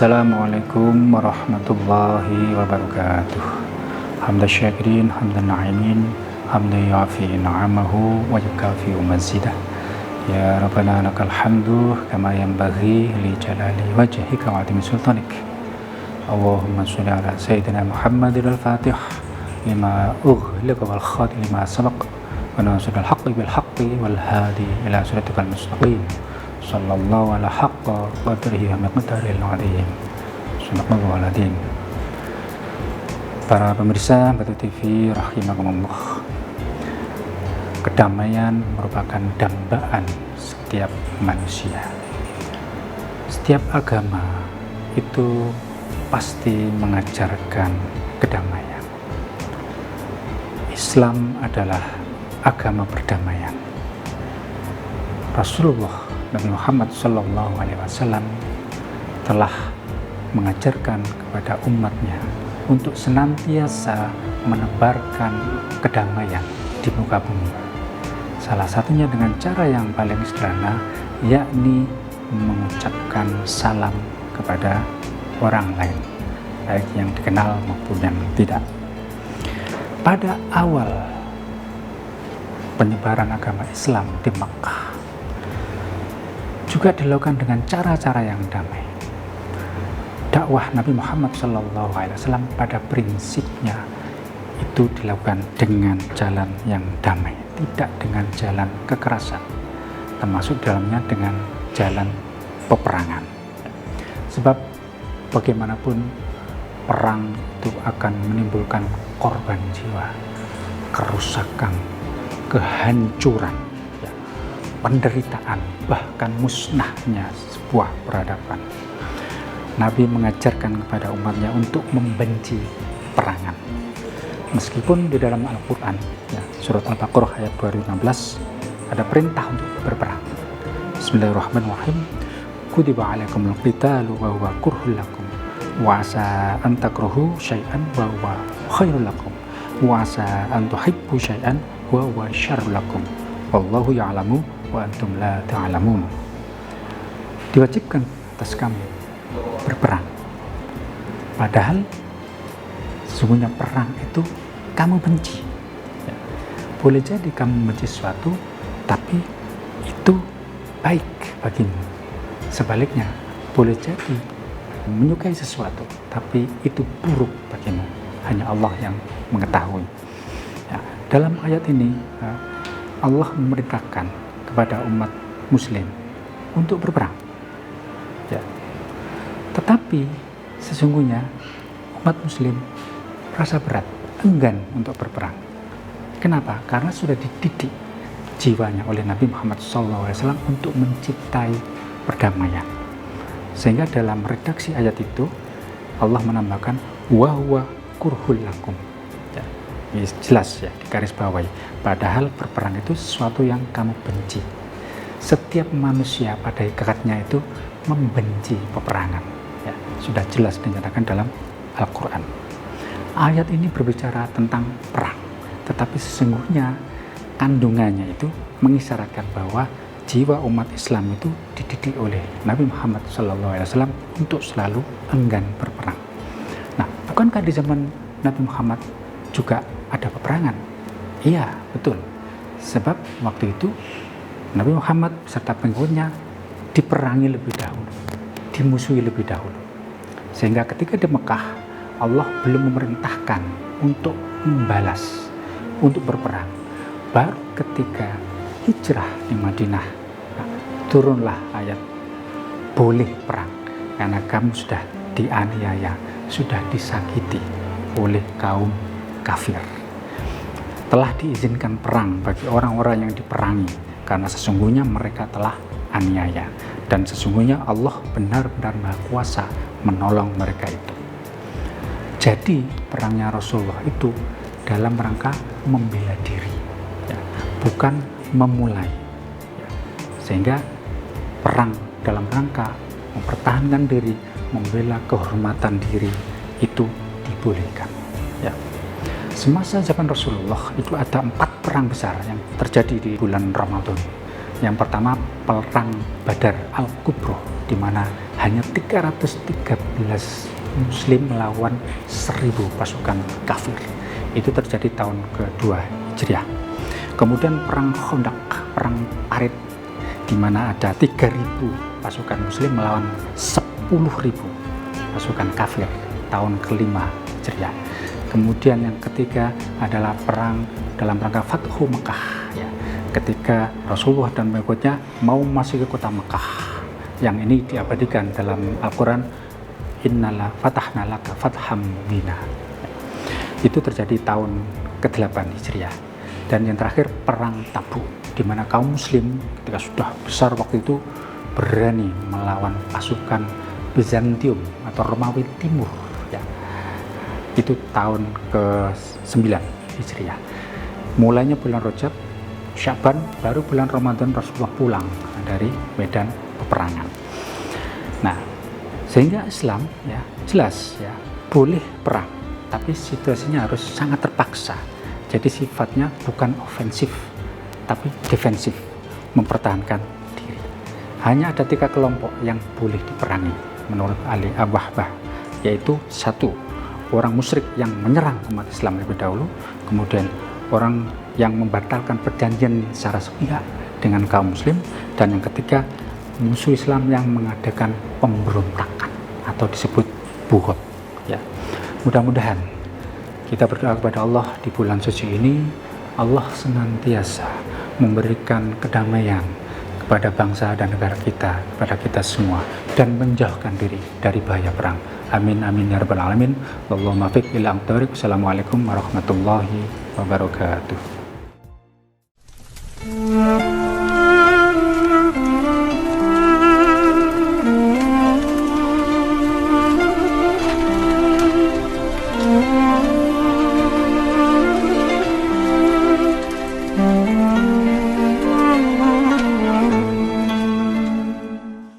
Assalamualaikum warahmatullahi wabarakatuh. Hamdan syakirin, hamdan na'imin, hamdan yu'afi na'amahu wa yukafi mazidah. Ya Rabbana lakal hamdu kama yanbaghi li jalali wajhika wa azimi sultanik. Allahumma sholli ala sayyidina Muhammadin al-Fatih lima ughliqa wal khatim lima sabaq wa nasrul haqqi bil haqqi wal hadi ila siratikal mustaqim. Sallallahu ala haqqa qadrihi wa miqdaril azim. Subhanallahu aladzim. Para pemirsa Batu TV rahimakumullah, kedamaian merupakan dambaan setiap manusia. Setiap agama itu pasti mengajarkan kedamaian. Islam adalah agama perdamaian. Rasulullah Nabi Muhammad SAW telah mengajarkan kepada umatnya untuk senantiasa menebarkan kedamaian di muka bumi. Salah satunya dengan cara yang paling sederhana, yakni mengucapkan salam kepada orang lain, baik yang dikenal maupun yang tidak. Pada awal penyebaran agama Islam di Makkah juga dilakukan dengan cara-cara yang damai. Dakwah Nabi Muhammad SAW pada prinsipnya itu dilakukan dengan jalan yang damai, tidak dengan jalan kekerasan, termasuk dalamnya dengan jalan peperangan. Sebab bagaimanapun perang itu akan menimbulkan korban jiwa, kerusakan, kehancuran, penderitaan, bahkan musnahnya sebuah peradaban. Nabi mengajarkan kepada umatnya untuk membenci perangan. Meskipun di dalam Al-Quran, surat Al-Baqarah ayat 216, ada perintah untuk berperang. Bismillahirrahmanirrahim. Kutiba alaikumul qitalu wa huwa kurhul lakum wa asa an takrahu syai'an wa huwa khairul lakum wa asa an tuhibbu syai'an wa huwa syarrul lakum wallahu ya'lamu wa antum la ta'lamun. Diwajibkan atas kamu berperang, padahal sesungguhnya perang itu kamu benci. Boleh jadi kamu benci sesuatu, tapi itu baik bagimu. Sebaliknya, boleh jadi menyukai sesuatu, tapi itu buruk bagimu. Hanya Allah yang mengetahui. Dalam ayat ini, Allah memerintahkan kepada umat muslim untuk berperang. Tetapi sesungguhnya umat muslim merasa berat, enggan untuk berperang. Kenapa? Karena sudah dididik jiwanya oleh Nabi Muhammad SAW untuk mencintai perdamaian. Sehingga dalam redaksi ayat itu Allah menambahkan wa huwa kurhul lakum. Jelas di garis bawahi. Padahal berperang itu sesuatu yang kamu benci. Setiap manusia pada hakikatnya itu membenci peperangan. Sudah jelas dinyatakan dalam Al-Quran. Ayat ini berbicara tentang perang, tetapi sesungguhnya kandungannya itu mengisyaratkan bahwa jiwa umat Islam itu dididik oleh Nabi Muhammad SAW untuk selalu enggan berperang. Nah, bukankah di zaman Nabi Muhammad juga ada peperangan? Iya, betul. Sebab waktu itu Nabi Muhammad beserta pengikutnya diperangi lebih dahulu, dimusuhi lebih dahulu. Sehingga ketika di Mekah, Allah belum memerintahkan untuk membalas, untuk berperang. Baru ketika hijrah di Madinah, turunlah ayat boleh perang, karena kamu sudah dianiaya, sudah disakiti oleh kaum kafir. Telah diizinkan perang bagi orang-orang yang diperangi, karena sesungguhnya mereka telah aniaya, dan sesungguhnya Allah benar-benar Maha Kuasa menolong mereka itu. Jadi perangnya Rasulullah itu dalam rangka membela diri, bukan memulai. Sehingga perang dalam rangka mempertahankan diri, membela kehormatan diri itu dibolehkan. Semasa zaman Rasulullah itu ada 4 perang besar yang terjadi di bulan Ramadan. Yang pertama perang Badar Al-Kubro, di mana hanya 313 Muslim melawan 1000 pasukan kafir. Itu terjadi tahun kedua Hijriah. Kemudian perang Khandaq, perang parit, di mana ada 3000 pasukan Muslim melawan 10.000 pasukan kafir, tahun kelima Hijriah. Kemudian yang ketiga adalah perang dalam rangka Fathu Mekah, ya, ketika Rasulullah dan pengikutnya mau masuk ke kota Mekah. Yang ini diabadikan dalam Al-Quran, Innala fatahna laka fatham mubina. Itu terjadi tahun ke-8 Hijriah. Dan yang terakhir perang Tabuk, di mana kaum muslim ketika sudah besar waktu itu berani melawan pasukan Bizantium atau Romawi Timur, ya. Itu tahun ke-9 Hijriah. Mulainya bulan Rajab, Syaban, baru bulan Ramadan Rasulullah pulang dari medan peperangan. Nah, sehingga Islam, ya, jelas, ya, boleh perang, tapi situasinya harus sangat terpaksa. Jadi sifatnya bukan ofensif, tapi defensif, mempertahankan diri. Hanya ada 3 kelompok yang boleh diperangi menurut Ali Wahbah, yaitu 1, orang musyrik yang menyerang umat Islam lebih dahulu, kemudian orang yang membatalkan perjanjian secara sepihak dengan kaum muslim, dan yang ketiga musuh Islam yang mengadakan pemberontakan atau disebut buhot, ya. Mudah-mudahan kita berdoa kepada Allah di bulan suci ini, Allah senantiasa memberikan kedamaian kepada bangsa dan negara kita, kepada kita semua, dan menjauhkan diri dari bahaya perang. Amin amin ya rabbal alamin. Wallahumma fiq ila aqtarik. Assalamualaikum warahmatullahi wabarakatuh.